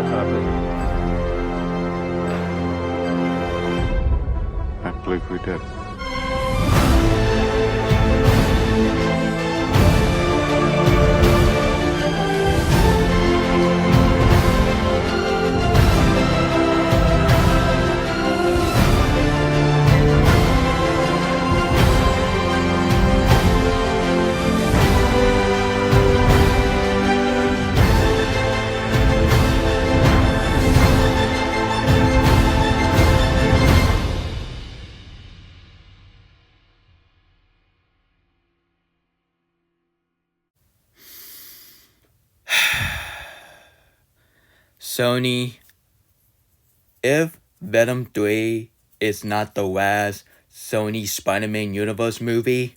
what's happening. I believe we did. Sony, if Venom 3 is not the last Sony Spider-Man Universe movie,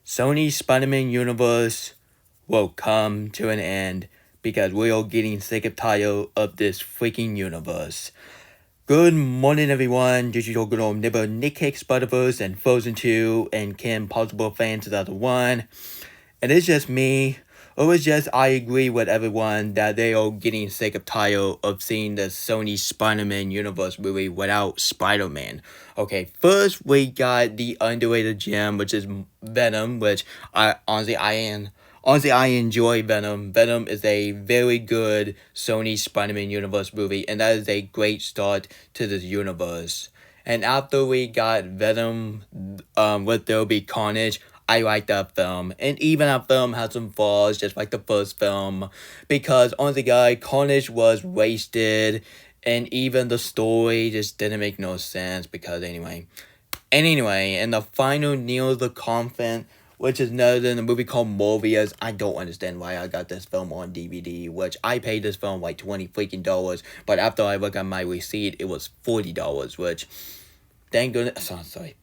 Sony Spider-Man Universe will come to an end because we are getting sick and tired of this freaking universe. Good morning, everyone. This is your good old neighbor Nick Cake Spider-Verse and Frozen 2 and Kim Possible Fan 2001. And it's just me. Or it's just I agree with everyone that they are getting sick and tired of seeing the Sony Spider-Man Universe movie without Spider-Man. Okay, first we got the underrated gem, which is Venom, which I enjoy Venom. Venom is a very good Sony Spider-Man Universe movie, and that is a great start to this universe. And after we got Venom, with There Will Be Carnage, I like that film. And even that film had some flaws, just like the first film. Because, honestly, guys, Carnage was wasted. And even the story just didn't make no sense. Because, anyway. And the final Neil the Confident, which is another than a movie called Morbius. I don't understand why I got this film on DVD, which I paid this film like $20 freaking dollars. But after I look at my receipt, it was $40, which, thank goodness, sorry.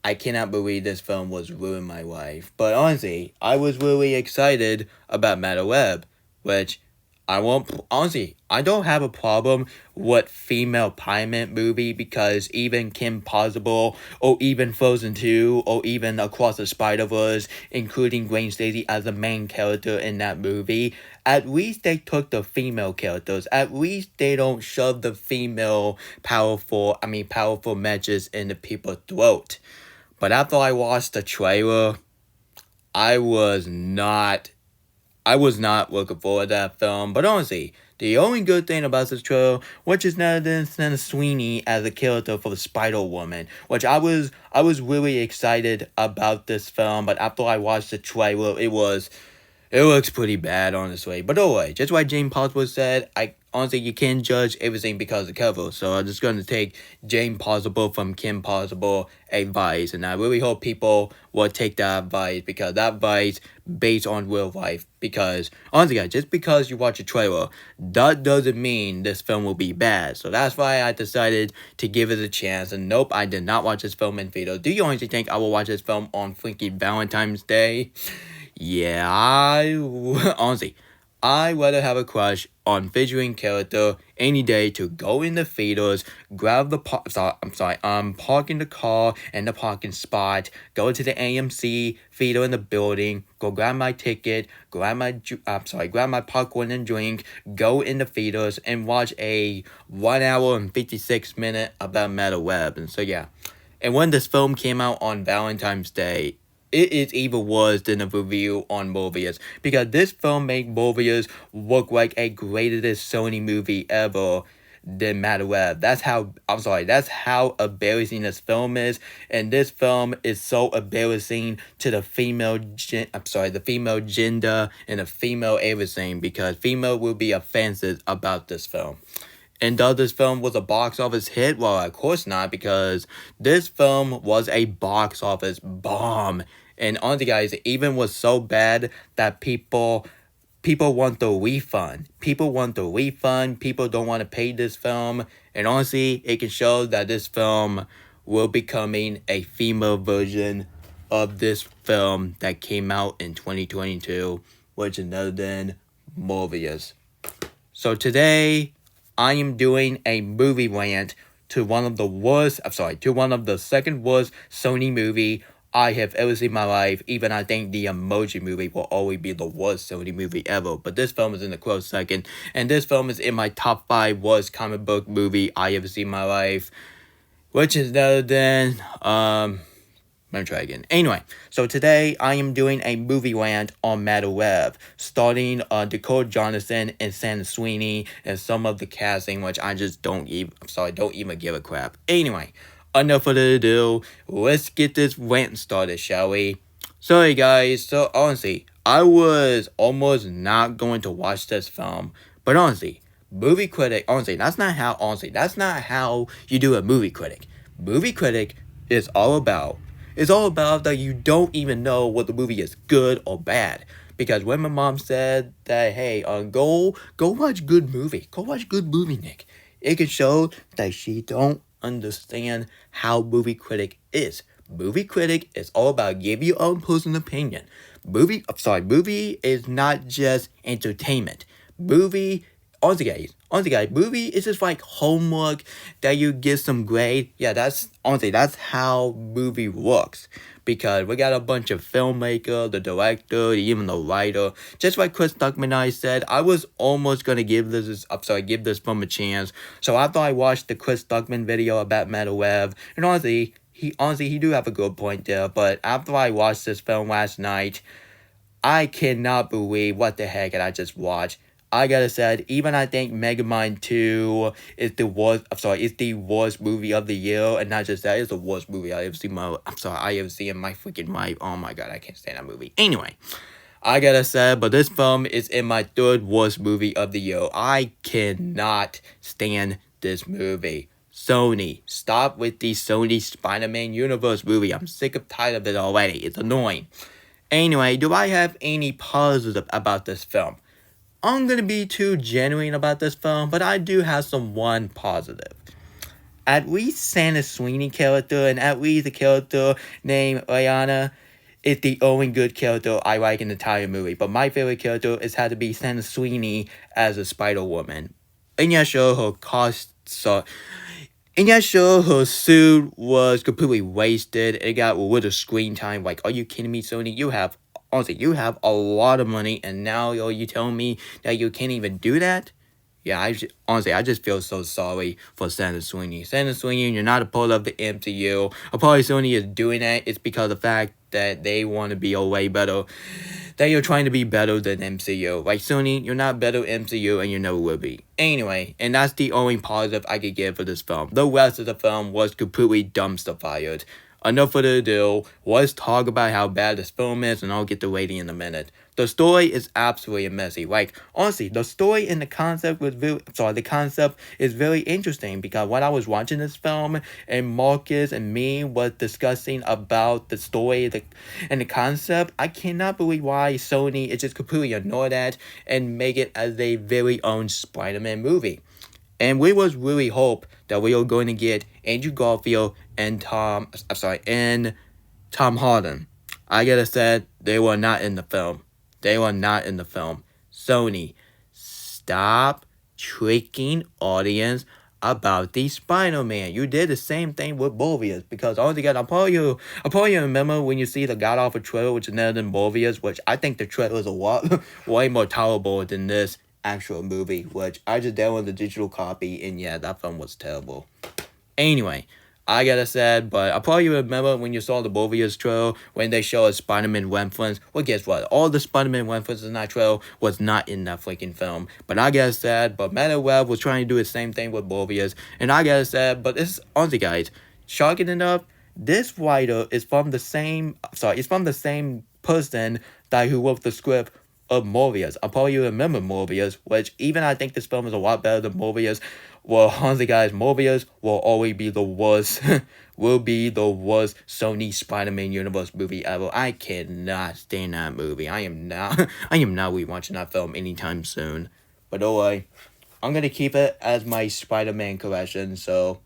I cannot believe this film was ruining my life. But honestly, I was really excited about Matter Web, which I don't have a problem with female pilot movie because even Kim Possible, or even Frozen 2, or even Across the Spider-Verse, including Gwen Stacy as the main character in that movie, at least they took the female characters. At least they don't shove the female powerful matches into people's throat. But after I watched the trailer, I was not looking forward to that film. But honestly, the only good thing about this trailer, which is none other than Sweeney as a character for the Spider-Woman, which I was really excited about this film. But after I watched the trailer, it looks pretty bad, honestly. But anyway, just like James Possible said, honestly, you can't judge everything because of the cover. So I'm just going to take James Possible from Kim Possible advice. And I really hope people will take that advice because that advice based on real life. Because, honestly, guys, just because you watch a trailer, that doesn't mean this film will be bad. So that's why I decided to give it a chance. And nope, I did not watch this film in theater. Do you honestly think I will watch this film on freaking Valentine's Day? Yeah, honestly, I'd rather have a crush on featuring character any day to go in the theaters, grab the park in the car in the parking spot, go to the AMC theater in the building, go grab my ticket, grab my popcorn and drink, go in the theaters and watch a 1 hour and 56 minute about Matter Web. And so yeah, and when this film came out on Valentine's Day, it is even worse than the review on Morbius because this film made Morbius look like a greatest Sony movie ever than Matter Web. That's how embarrassing this film is, and this film is so embarrassing to the female gender and the female everything because female will be offensive about this film. And though this film was a box office hit, well, of course not, because this film was a box office bomb. And honestly, guys, it even was so bad that people want the refund. People want the refund. People don't want to pay this film. And honestly, it can show that this film will be becoming a female version of this film that came out in 2022, which is none other than Morbius. So today, I am doing a movie rant to one of the second worst Sony movie I have ever seen in my life. Even I think the Emoji Movie will always be the worst Sony movie ever. But this film is in a close second. And this film is in my top 5 worst comic book movie I ever seen in my life. Which is better than, let me try again. Anyway, so today I am doing a movie rant on Matter Web, starting Dakota Jonathan and Santa Sweeney and some of the casting, which I just don't even give a crap. Anyway, enough further ado, let's get this rant started, shall we? Sorry guys, so honestly, I was almost not going to watch this film, but honestly, movie critic, that's not how you do a movie critic. Movie critic is all about it's all about that you don't even know what the movie is, good or bad. Because when my mom said that, hey, go watch good movie. Go watch good movie, Nick. It can show that she don't understand how movie critic is. Movie critic is all about give your own personal opinion. Movie is not just entertainment. Honestly guys, movie is just like homework that you get some grade. Yeah, that's how movie works. Because we got a bunch of filmmaker, the director, even the writer. Just like Chris Stuckman and I said, I was almost gonna give this film a chance. So after I watched the Chris Stuckman video about Matter Web, and he do have a good point there. But after I watched this film last night, I cannot believe what the heck I just watched. I gotta say, even I think Megamind 2 is the worst movie of the year, and not just that, it's the worst movie I ever seen in my freaking life. Oh my god, I can't stand that movie. Anyway, I gotta say, but this film is in my 3rd worst movie of the year. I cannot stand this movie. Sony, stop with the Sony Spider-Man Universe movie. I'm sick of tired of it already. It's annoying. Anyway, do I have any positive about this film? I'm gonna be too genuine about this film, but I do have one positive. At least Santa Sweeney character, and at least the character named Rihanna, is the only good character I like in the entire movie. But my favorite character had to be Santa Sweeney as a Spider-Woman. And yeah, sure, her suit was completely wasted. It got little screen time. Like, are you kidding me, Sony? You have a lot of money, and now you telling me that you can't even do that? Yeah, I just feel so sorry for Santa Sweeney. Santa Sweeney, you're not a part of the MCU. A part of Sony is doing that. It's because of the fact that they want to be a way better. That you're trying to be better than MCU. Like, Sony, you're not better than MCU, and you never will be. Anyway, and that's the only positive I could give for this film. The rest of the film was completely dumpster fired. Enough further ado, let's talk about how bad this film is, and I'll get the rating in a minute. The story is absolutely messy. Like, honestly, the story and the concept is very interesting, because when I was watching this film, and Marcus and me was discussing about the story and the concept, I cannot believe why Sony is just completely ignored that and make it as a very own Spider-Man movie. And we was really hope that we were going to get Andrew Garfield and Tom Holland. I gotta say, they were not in the film. Sony, stop tricking audience about the Spider-Man. You did the same thing with Morbius, because honestly, guys, I'll probably remember when you see the God Awful trailer, which is better than Morbius, which I think the trailer is a lot way more tolerable than this actual movie, which I just downloaded the digital copy, and yeah, that film was terrible. Anyway, I gotta say, but I probably remember when you saw the Morbius trailer, when they showed Spider-Man reference. Well, guess what? All the Spider-Man references in that trailer was not in that freaking film. But I gotta say, but Matter Web was trying to do the same thing with Morbius, and I gotta say, but it's honestly, guys, shocking enough, this writer is from the same person that who wrote the script of Morbius. I probably remember Morbius, which even I think this film is a lot better than Morbius. Well, honestly, guys, Morbius will always be the worst, Sony Spider-Man Universe movie ever. I cannot stand that movie. I am not rewatching that film anytime soon. But anyway, I'm gonna keep it as my Spider-Man collection, so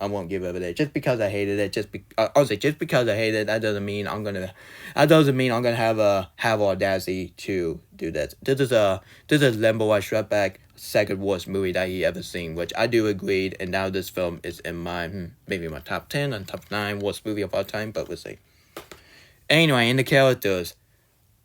I won't give up it. Just because I hated it, just because I hated it, that doesn't mean I'm gonna have audacity to do this. This is Limbo by Shredback, second worst movie that he ever seen, which I do agree, and now this film is in my maybe my top 10 and top 9 worst movie of all time, but we'll see. Anyway, in the characters,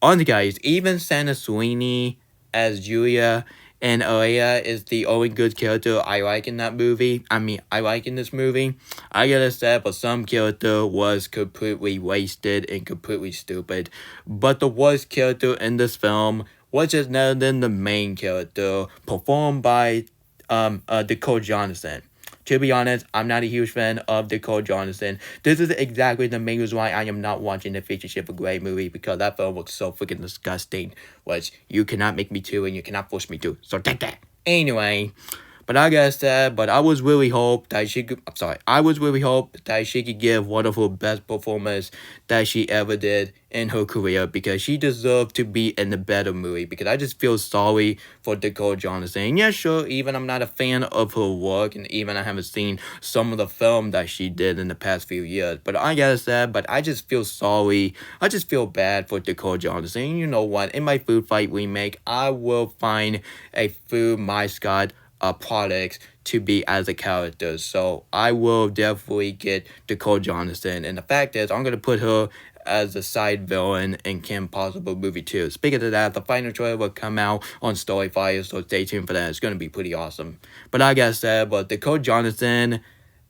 on the guys, even Santa Sweeney as Julia and Alea is the only good character I like in that movie. I mean, I like in this movie. I gotta say, but some character was completely wasted and completely stupid. But the worst character in this film was just none other than the main character, performed by Dakota Johnson. To be honest, I'm not a huge fan of Dakota Johnson. This is exactly the main reason why I am not watching the Fifty Shades of Grey movie, because that film looks so freaking disgusting, which you cannot make me to and you cannot force me to. So take that. Anyway, but like I said, but I was really hope that she could. I'm sorry. I was really hope that she could give one of her best performances that she ever did in her career, because she deserved to be in the better movie. Because I just feel sorry for Dakota Johnson. And yeah, sure. Even I'm not a fan of her work, and even I haven't seen some of the film that she did in the past few years. But I gotta say, but I just feel sorry. I just feel bad for Dakota Johnson. You know what? In my Food Fight remake, I will find a food mascot products to be as a character. So I will definitely get Dakota Johnson. And the fact is, I'm going to put her as a side villain in Kim Possible movie 2. Speaking of that, the final trailer will come out on Storyfire, so stay tuned for that. It's going to be pretty awesome. But like I said, but Dakota Johnson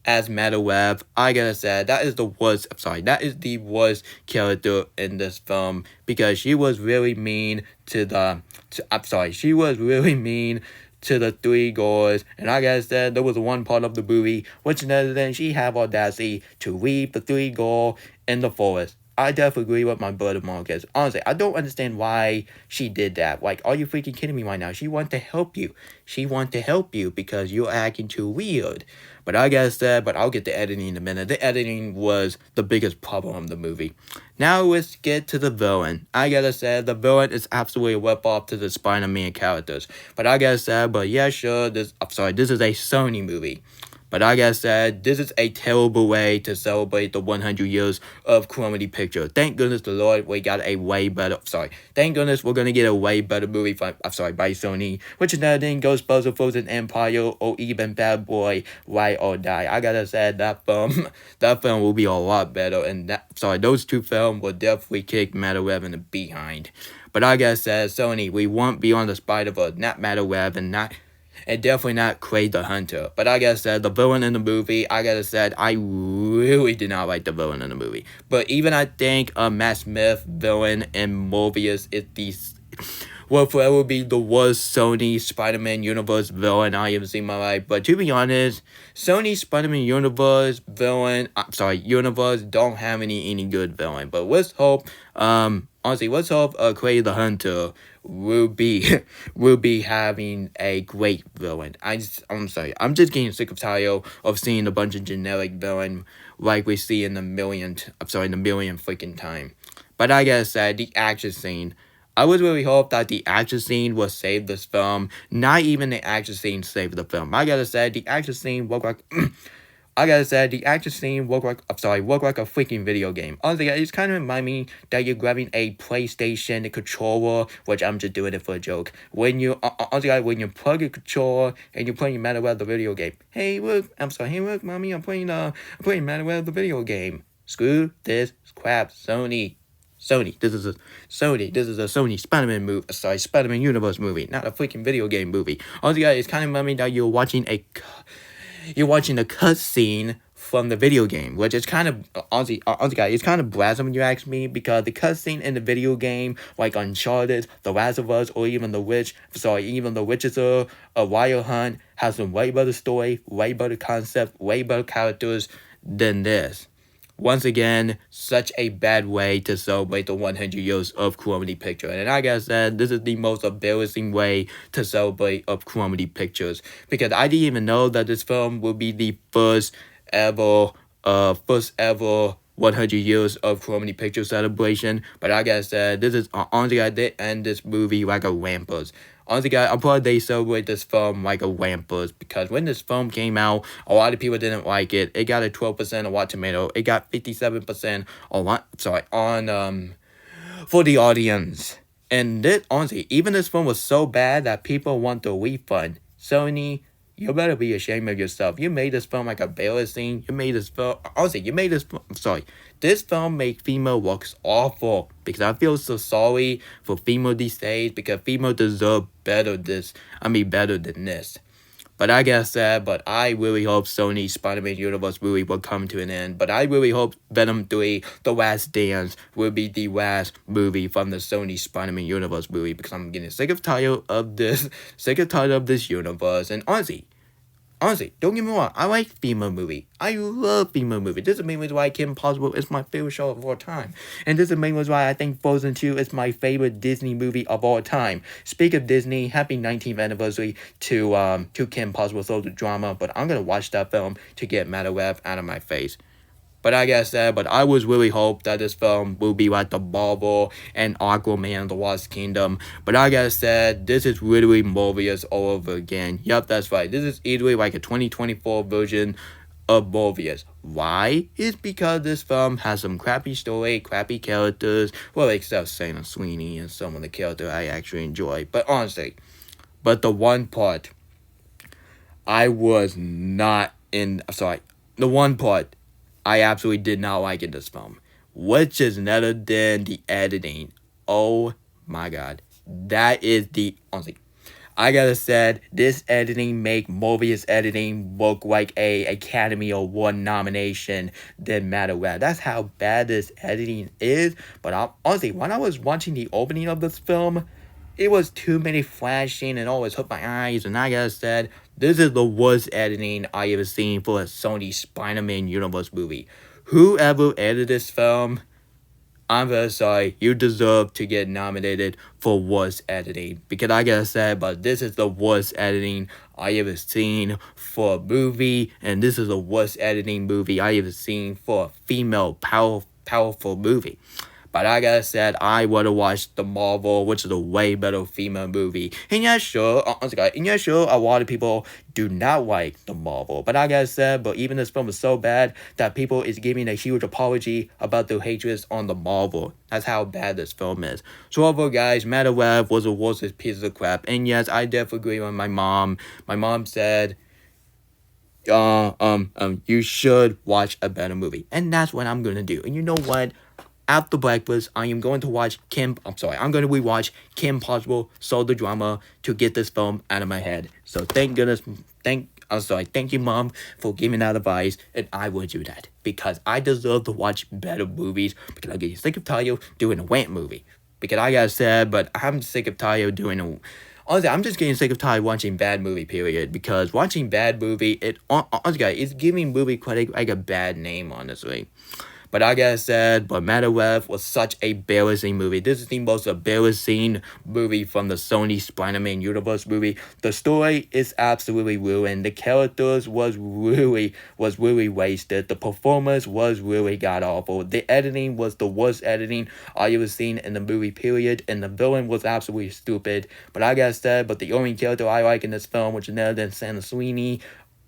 as Metal Web, I gotta say, that is the worst, I'm sorry, that is the worst character in this film, because she was really mean she was really mean to the three girls, and like I said, there was one part of the movie which other than she had audacity to leave the three girls in the forest. I definitely agree with my brother Marcus. Honestly, I don't understand why she did that. Like, are you freaking kidding me right now? She wanted to help you. She wanted to help you because you're acting too weird. But I gotta say, but I'll get to editing in a minute. The editing was the biggest problem of the movie. Now let's get to the villain. I gotta say, the villain is absolutely a rip-off to the Spider-Man characters. But I gotta say, but yeah, sure, this is a Sony movie. But like I said, this is a terrible way to celebrate the 100 years of comedy picture. Thank goodness the Lord, we got a way better, thank goodness we're gonna get a way better movie by Sony, which is another thing, Ghostbusters, Frozen Empire, or even Bad Boy, Ride or Die. I gotta say, that film will be a lot better, and those two films will definitely kick Metal Web in the behind. But like I said, Sony, we want Beyond the Spider-Verse, not Metal Web, and definitely not Kraid the Hunter. But like I said, the villain in the movie, I gotta say, I really did not like the villain in the movie. But even I think Matt Smith villain in Morbius is will forever be the worst Sony Spider-Man Universe villain I have seen in my life. But to be honest, Sony Spider-Man Universe Universe don't have any good villain. But let's hope, let's hope Kraid the Hunter will be having a great villain. I'm just getting sick of tired of seeing a bunch of generic villain like we see in the millionth freaking time. But I gotta say, the action scene, I would really hope that the action scene will save this film. Not even the action scene saved the film. I gotta say, the action scene looked like looked like a freaking video game. Honestly, it's kind of remind me that you're grabbing a PlayStation controller, which I'm just doing it for a joke. When you plug a controller and you're playing Metal Web the video game. Hey look, mommy, I'm playing Metal Web the video game. Screw this crap, Sony. This is a Sony Spider-Man movie. Spider-Man Universe movie, not a freaking video game movie. Honestly, guys, it's kind of remind me that you're watching a cutscene from the video game, which is kind of, honestly, guys, it's kind of blasphemous when you ask me, because the cutscene in the video game, like Uncharted, The Last of Us, or even The Witches a Wild Hunt, has some way better story, way better concept, way better characters than this. Once again, such a bad way to celebrate the 100 years of comedy picture. And like I said, this is the most embarrassing way to celebrate of comedy pictures. Because I didn't even know that this film will be the first ever 100 years of comedy picture celebration. But like I said, this is honestly, I did end this movie like a rampers. Honestly, guys, I'm probably they celebrate this film like a rampers, because when this film came out, a lot of people didn't like it. It got a 12% on Rotten Tomato. It got 57% for the audience. And this, honestly, even this film was so bad that people want the refund. Sony, you better be ashamed of yourself. You made this film like a embarrassing. You made this film. Honestly, you made this. I'm sorry. This film made female looks awful because I feel so sorry for female these days because female deserve better this. I mean better than this. But I guess that, but I really hope Sony's Spider-Man Universe movie will come to an end. But I really hope Venom 3, The Last Dance, will be the last movie from the Sony Spider-Man Universe movie because I'm getting sick of tired of this universe. And honestly, don't get me wrong, I like female movie. I love female movie. This is the main reason why Kim Possible is my favorite show of all time. And this is the main reason why I think Frozen 2 is my favorite Disney movie of all time. Speak of Disney, happy 19th anniversary to Kim Possible Soul the Drama, but I'm gonna watch that film to get Madaweb out of my face. But I guess that, but I was really hope that this film will be like the Marvel and Aquaman, The Lost Kingdom. But I guess that this is literally Morbius all over again. Yep, that's right. This is either like a 2024 version of Morbius. Why? It's because this film has some crappy story, crappy characters. Well, except Santa Sweeney and some of the characters I actually enjoy. But honestly, but the one part I was not in, sorry, the one part I absolutely did not like in this film, which is none other than the editing. Oh my god. That is the, honestly, I gotta say, this editing make Morbius editing look like a Academy Award nomination didn't matter what. That's how bad this editing is. But honestly, when I was watching the opening of this film, it was too many flashing and always hurt my eyes. And I gotta say, this is the worst editing I ever seen for a Sony Spider-Man Universe movie. Whoever edited this film, I'm very sorry, you deserve to get nominated for worst editing. Because I gotta say, but this is the worst editing I ever seen for a movie. And this is the worst editing movie I ever seen for a female powerful movie. But like I said, I would have watched the Marvel, which is a way better female movie. And yeah, sure, a lot of people do not like the Marvel. But like I said, but even this film is so bad that people is giving a huge apology about their hatred on the Marvel. That's how bad this film is. So overall, guys, Madaweb was the worst piece of crap. And yes, I definitely agree with my mom. My mom said, you should watch a better movie. And that's what I'm gonna do. And you know what? After breakfast, I'm going to rewatch Kim Possible Soul the Drama to get this film out of my head. So thank you, Mom, for giving that advice, and I will do that. Because I deserve to watch better movies, because I'm getting sick of tired doing a Rant movie. Because I gotta say, but I'm sick of tired doing a... Honestly, I'm just getting sick of tired watching bad movie, period. Because watching bad movie, it's giving movie critic like a bad name, honestly. But like I said, but Madaweb was such a embarrassing movie. This is the most embarrassing movie from the Sony Spider-Man Universe movie. The story is absolutely ruined. The characters was really wasted. The performance was really god-awful. The editing was the worst editing I ever seen in the movie, period. And the villain was absolutely stupid. But like I said, but the only character I like in this film, which is none other than Santa Sweeney,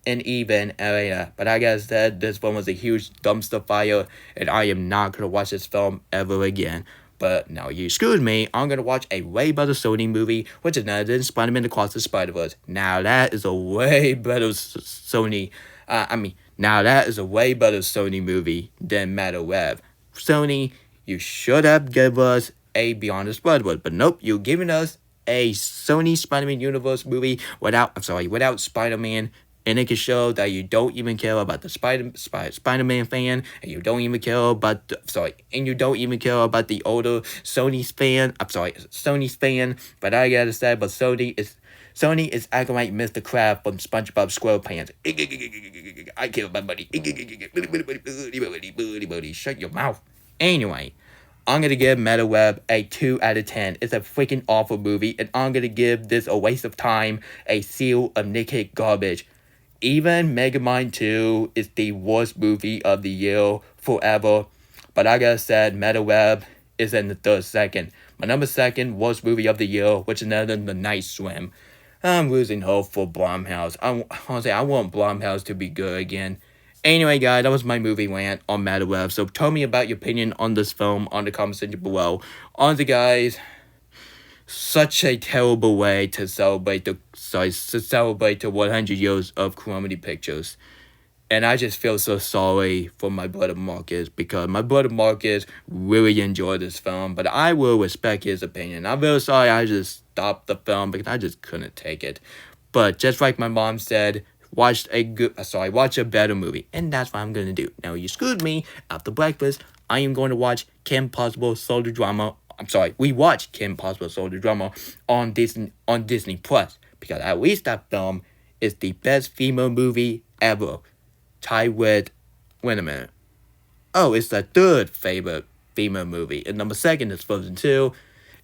and even Elena. But I guess that this film was a huge dumpster fire, and I am not gonna watch this film ever again. But now you excuse me, I'm gonna watch a way better Sony movie, which is none other than Spider-Man Across the Spider-Verse. Now that is a way better Sony. Now that is a way better Sony movie than Madaweb. Sony, you should have given us a Beyond the Spider-Verse, but nope, you're giving us a Sony Spider-Man Universe movie without Spider-Man. And it can show that you don't even care about the Spider-Man fan, and you don't even care about the older Sony's fan. But I gotta say, but Sony is acting like Mr. Krabs from SpongeBob SquarePants. I care about money. Shut your mouth. Anyway, I'm gonna give Madaweb a 2 out of 10. It's a freaking awful movie, and I'm gonna give this a waste of time a seal of Nick garbage. Even Megamind 2 is the worst movie of the year forever. But like I said, Madaweb is in the third second. My number second worst movie of the year, which is another The Night Swim. I'm losing hope for Blumhouse. I want Blumhouse to be good again. Anyway, guys, that was my movie rant on Madaweb. So tell me about your opinion on this film on the comment section below. Honestly, guys, such a terrible way to celebrate the 100 years of Comedy Pictures. And I just feel so sorry for my brother Marcus, because my brother Marcus really enjoyed this film, but I will respect his opinion. I'm very sorry I just stopped the film because I just couldn't take it. But just like my mom said, watch a better movie, and that's what I'm gonna do. Now you screwed me. After breakfast, I am going to watch Kim Possible Soldier Drama. We watched Kim Possible Soldier Drama on Disney Plus, because at least that film is the best female movie ever. Tied with, wait a minute. Oh, it's the third favorite female movie. And number second is Frozen 2.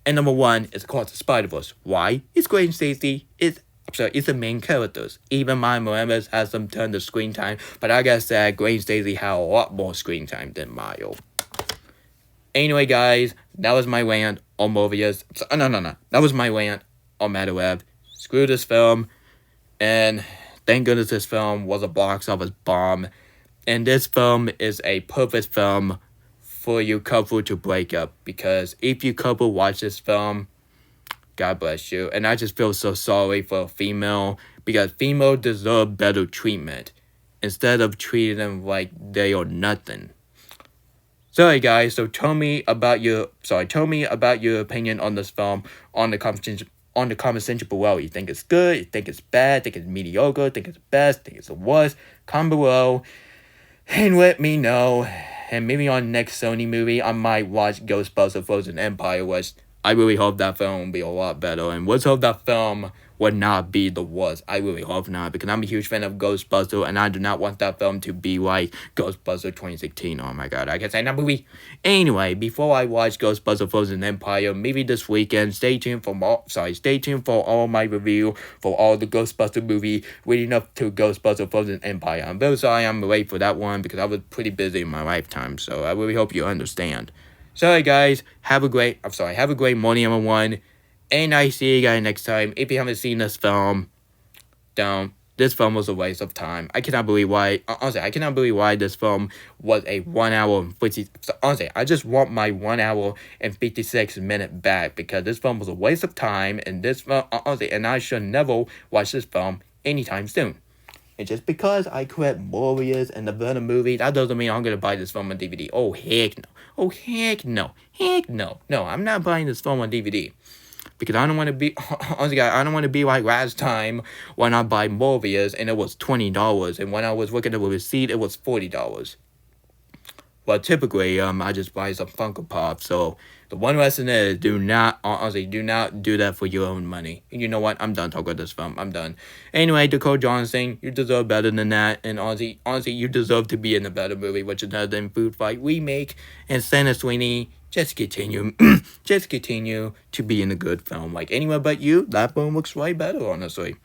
And number one is Across the Spider-Verse. Why? It's Gwen Stacy. It's the main characters. Even Miles Morales has some ton of screen time. But like I said, Gwen Stacy had a lot more screen time than Miles. Anyway, guys, that was my rant on Morbius. No. That was my rant on Madaweb. Screw this film. And thank goodness this film was a box office bomb. And this film is a perfect film for your couple to break up. Because if your couple watch this film, God bless you. And I just feel so sorry for a female, because female deserve better treatment instead of treating them like they are nothing. Sorry guys, so tell me about your opinion on this film on the comment section below. You think it's good? You think it's bad? Think it's mediocre? Think it's best? Think it's the worst? Comment below and let me know. And maybe on next Sony movie, I might watch Ghostbusters Frozen Empire, which I really hope that film will be a lot better. And let's hope that film would not be the worst. I really hope not, because I'm a huge fan of Ghostbusters, and I do not want that film to be like Ghostbusters 2016. Oh my god, I can say that movie. Anyway, before I watch Ghostbusters Frozen Empire, maybe this weekend, stay tuned for all my review for all the Ghostbusters movie leading up to Ghostbusters Frozen Empire. I'm very sorry I'm late for that one, because I was pretty busy in my lifetime, so I really hope you understand. Sorry guys, have a great morning, everyone. And I see you guys next time. If you haven't seen this film, don't. This film was a waste of time. I cannot believe why this film was a 1 hour and 50. Honestly, I just want my 1 hour and 56 minute back, because this film was a waste of time, and and I should never watch this film anytime soon. And just because I quit Warriors and the Venom movie, that doesn't mean I'm gonna buy this film on DVD. Oh heck no. Oh heck no. Heck no. No, I'm not buying this film on DVD. Because I don't want to be, honestly, I don't want to be like last time when I buy Morbius and it was $20, and when I was looking at the receipt, it was $40. Well, typically, I just buy some Funko Pop. So the one lesson is, do not do that for your own money. And you know what? I'm done talking about this film. I'm done. Anyway, Dakota Johnson, you deserve better than that. And honestly, you deserve to be in a better movie, which is another than Food Fight Remake. And Santa Sweeney, just continue to be in a good film. Like Anyone But You, that film looks way better, honestly.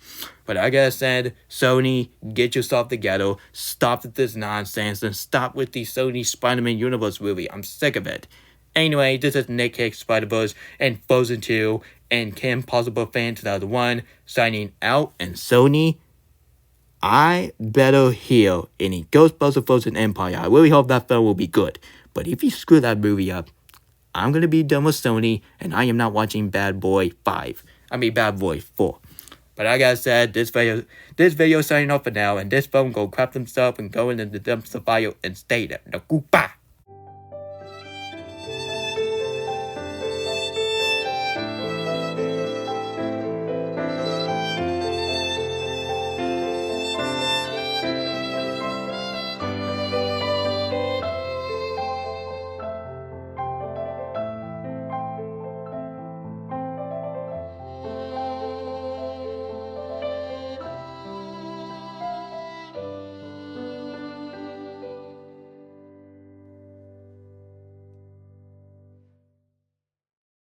But like I said, Sony, get yourself together. Stop with this nonsense and stop with the Sony Spider-Man Universe movie. I'm sick of it. Anyway, this is Nick Hicks, Spider-Verse, and Frozen 2, and Kim Possible Fan 2001, signing out. And Sony, I better hear any Ghostbusters Frozen Empire. I really hope that film will be good. But if you screw that movie up, I'm going to be done with Sony, and I am not watching Bad Boy 4. But like I said, this video signing off for now, and this film go crap himself and go into the dumpster fire and stay there. Now, goodbye.